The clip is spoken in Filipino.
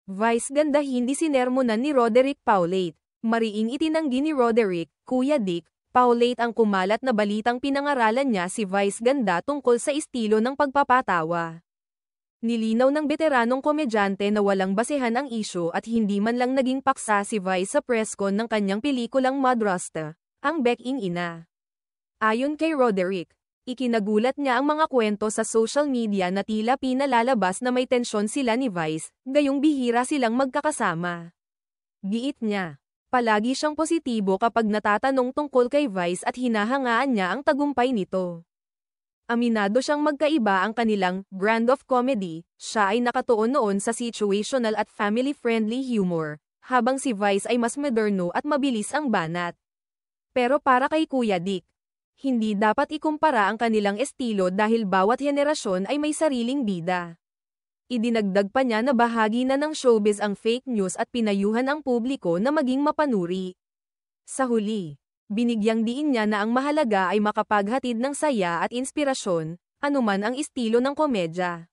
Vice ganda hindi sinermonan ni Roderick Paulate. Mariing itinanggi ni Roderick, Kuya Dick, Paulate ang kumalat na balitang pinangaralan niya si Vice ganda tungkol sa estilo ng pagpapatawa. Nilinaw ng veteranong komedyante na walang basehan ang isyu at hindi man lang naging paksa si Vice sa presscon ng kanyang pelikulang Madrasta, ang Beking Ina. Ayon kay Roderick, ikinagulat niya ang mga kwento sa social media na tila pinalalabas na may tensyon sila ni Vice, gayong bihira silang magkakasama. Giit niya, palagi siyang positibo kapag natatanong tungkol kay Vice at hinahangaan niya ang tagumpay nito. Aminado siyang magkaiba ang kanilang brand of comedy, siya ay nakatuon noon sa situational at family-friendly humor, habang si Vice ay mas moderno at mabilis ang banat. Pero para kay Kuya Dick, hindi dapat ikumpara ang kanilang estilo dahil bawat henerasyon ay may sariling bida. Idinagdag pa niya na bahagi na ng showbiz ang fake news at pinayuhan ang publiko na maging mapanuri. Sa huli, binigyang diin niya na ang mahalaga ay makapaghatid ng saya at inspirasyon, anuman ang estilo ng komedya.